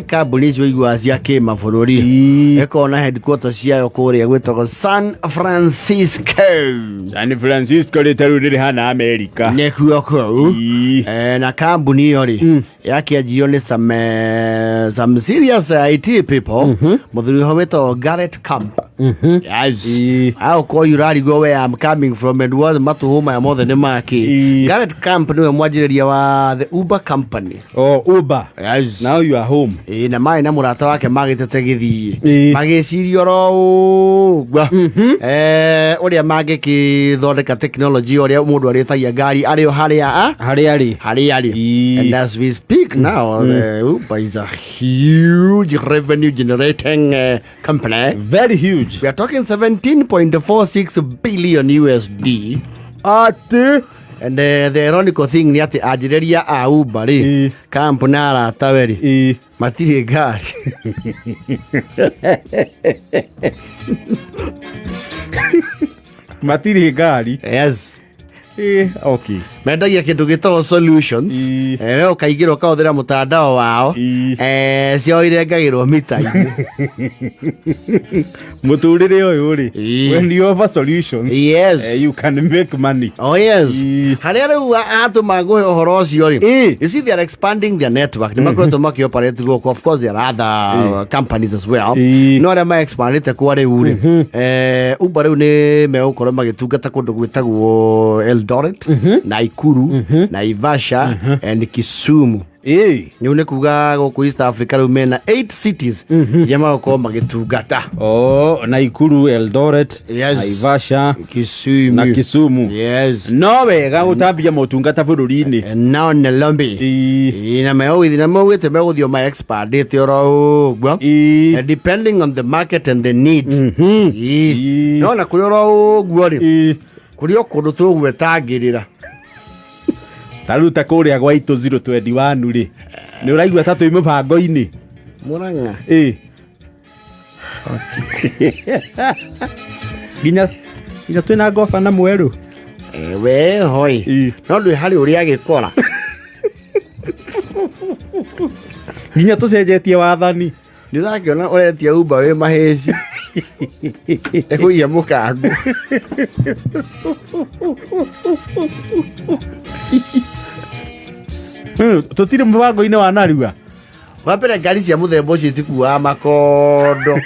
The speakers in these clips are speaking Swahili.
kambuni icio igua cia kĩmabũrũri ĩkorwo na headquarters ciayo kũrĩa gwĩtagwo San Francisco rĩtarũ rĩrĩ hana Amerika nĩkuo kũu na kambuni ĩyo rĩ yakĩanjirio nĩ some serious IT people mũthuri ho wĩtagwo Garrett Camp yes aũkorwo yũrarigwo where I'm coming from and what matũhũ maya mothe nĩ makĩ Garrett Camp nĩwe mwanjĩrĩria wa the Uber company. Uber. Yes. Now you are home. Na mai na mũrata wake magĩtete gĩthiĩ magĩcirio ro ũrĩa mangĩkĩthondeka technology ũrĩa mũndũ arĩtagia ngari arĩ o harĩa arĩ and as we speak now Uber is a huge revenue generating company, very huge. We are talking 17.46 billion USD. And the ironical thing ni ati anjireria a Uber ri company aratawe ri matirĩ ngari matirĩ ngari. Yes. Okay. Mendagia kĩndũ gĩtagwo solutions we ũkaingĩra ũkahũthĩra mũtandao wao cio irengagĩrwo mita-inĩ mũtũrĩre ũyũ rĩ when you offer solutions you can make money. Oh yes. Harĩa rĩu atũma ngũhe ũhoro ũcio rĩ you see they are expanding their network nĩ makoretwo makĩoperate gũkũ of course there are other companies as well no arĩa ma-expandĩte kwa rĩu rĩ Uber rĩu nĩ megũkorwo magĩtungata kũndũ gwĩtagwo Eldoret Nakuru Naivasha and Kisumu. Niũ nĩ kuga gũkũ East Africa rĩu mena 8 cities iria magũkorwo magĩtungata. Nakuru, Eldoret, Naivasha, Kisumu. Yes. No wega gũtambia motungata bũrũri-inĩ. Now Nairobi. Na meowithi na mawĩte megũthiĩ ma-expandĩte oro ũguo depending on the market and the need. No na kũrĩ oro ũguo rĩ kũrĩ o kũndũ tũgwetangĩrĩra taruta kũrĩa gwa itũ 021 rĩ nĩ ũraigua ta twĩ mũbango-inĩ Murang'a nginya twĩna ngobana mwerũ we hoi no ndwĩ harĩ ũrĩa agĩkora nginya tũcenjetie wathani nĩ ũrakĩona ũretia Uber wĩ mahĩci ekũiya mũkango tũtirĩ mũbango-inĩ wa narua wambere ngari cia mũthemba ũcio itikuaga makondo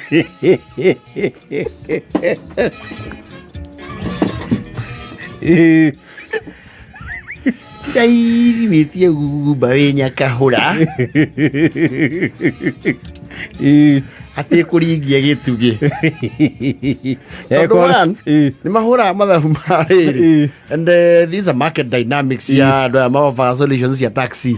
irairĩtie Uber wĩ nyakahũra atĩ kũringia gĩtugĩ tondũ nĩ mahũraga mathabu ma rĩrĩ and these are market dynamics ya andũ aya maofa solutions cia taxi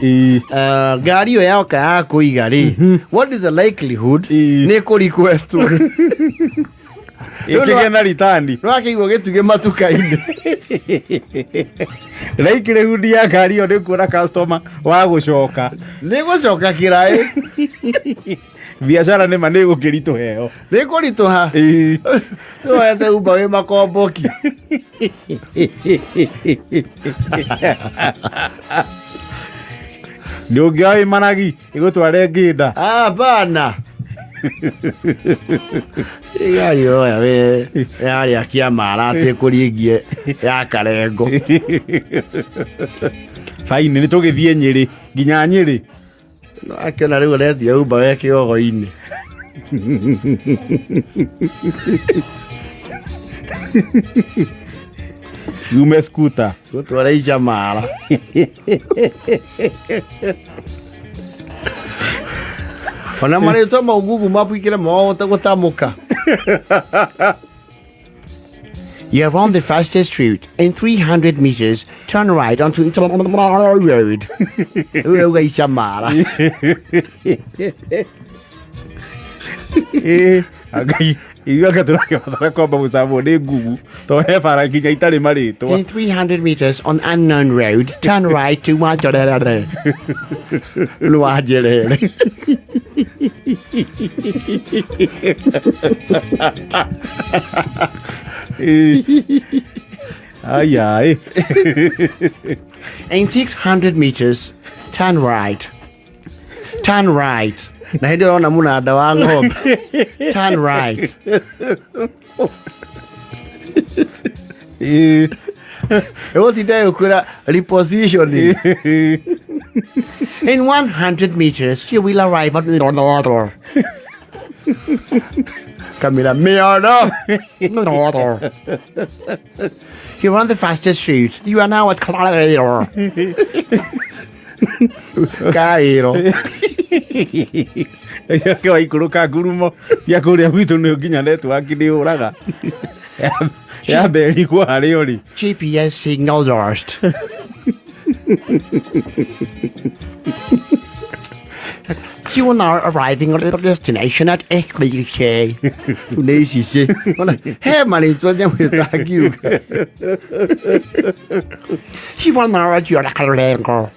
ngari ĩyo yaoka ya kũiga rĩ what is the likelihood nĩ kũ-requestwo ĩkĩgĩa na ritani nĩ wakĩigwo gĩtugĩ matuka-inĩ likelihood ya ngari ĩyo nĩ kuona customer wa gũcoka nĩ gũcoka kĩraĩ biashara nĩ ma nĩ gũkĩritũheo nĩ kũritũha tũhete Uber wĩ makomboki nĩ ũngĩoya wĩ managi ĩgũtware ngĩnda bana igari yoya we yarĩa kĩamara atĩ kũringie ya karengo faini nĩ tũgĩthiĩ Nyĩrĩ nginya Nyĩrĩ no akĩona rĩu aretia Uber we kĩogo-inĩ yume scooter gũtwara icamara ona marĩtwa mau Google Map ikĩre mahote gũtamũka. You're on the fastest route. In 300 meters, turn right onto road. Uga icamara. Iuga tũrakĩbatara kwamba gũcabwo nĩ Google to he bara nginya itarĩ marĩtwa. In 300 meters on unknown road, turn right to Waterere. Waterere. Ay, ay. In 600 meters, turn right. Turn right. Na hindi ona mũnanda wa ng'ombe. Turn right. Ũtinda ũkwĩra repositioning. In 100 meters, you will arrive at Northor. Camila, Miono. Northor. You're on the fastest route. You are now at Kariua. Cairo. Ke waikũrũka ngurumo cia kũrĩa gwitũ nĩ nginya network nĩ ũraga ya mberi kwa harĩa ũrĩ. GPS signal lost. You are now arriving at your destination at Eklige. Lazy say. Hey, marĩtwa nyamwĩtagiuga. You are now at your Kalengo.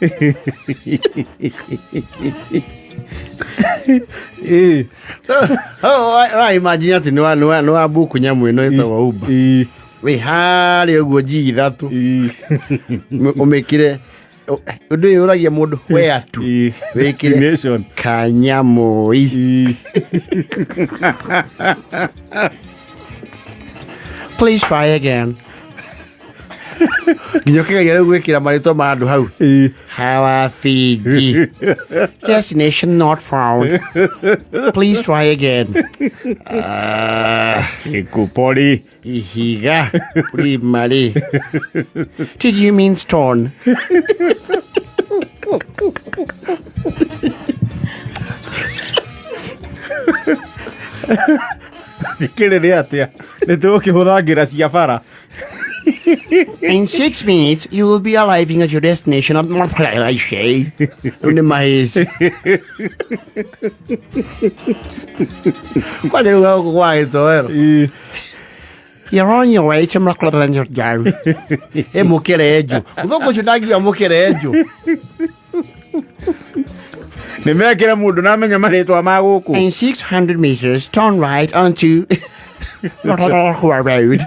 I imagine atĩ nĩ wa book nyamũ ĩno ĩtagwo Uber. Wĩ harĩa ũguo njigi ithatũ. Ũmĩkire ũndũ ũyũ ũragia mũndũ where to. Wĩkire kanyamũi. Please try again. Nginya ũkĩgeria rĩu gwĩkĩra marĩtwa ma andũ hau. Hawa Fiji. Destination not found. Please try again. Ikupori. Ihiga. Primary. Did you mean stone? Kĩrĩ atĩa nĩ tũgũkĩhũthagĩra cia bara. In 6 minutes, you will be arriving at your destination at Marseille. Onde mais? Qual é o lugar que vai? You're on your way to Marseille. É Moquerejo. Vou continuar aqui a Moquerejo. Nĩ mekĩra mũndũ na amenya marĩtwa ma gũkũ. In 600 meters, turn right onto road.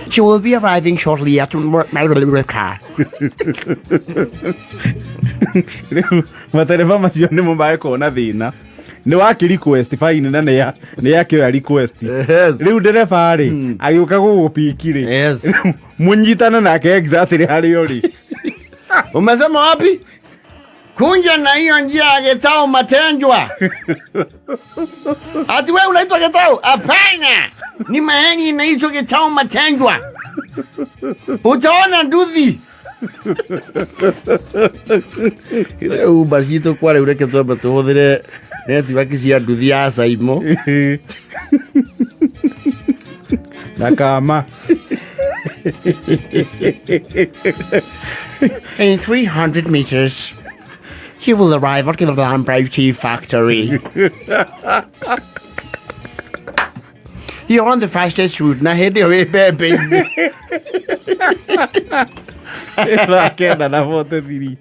She will be arriving shortly after my car. Matereba macio nĩ mũmbaye kuona thĩna. Nĩ wakĩ request fine na nĩ yakĩoya request. Rĩu ndereba rĩ agĩũka gũgũpiki rĩ. Yes. Mũnyitana nake exactly harĩa ũrĩ. Umesema wapi? Kunja na hiyo njia ya Getao Matenjwa. Ati wewe unaitwa Getao? Hapana. Ni mahali inaitwa Getao Matenjwa. Utaona nduthi. Ile ubashito kwale ureke toba tuhudire network cia nduthi ya Saimo. Nakama. In 300 meters, you will arrive at the Lambrou Tea Factory. You're on the fastest route. Now head away, baby. Ela queda na volta, Viri.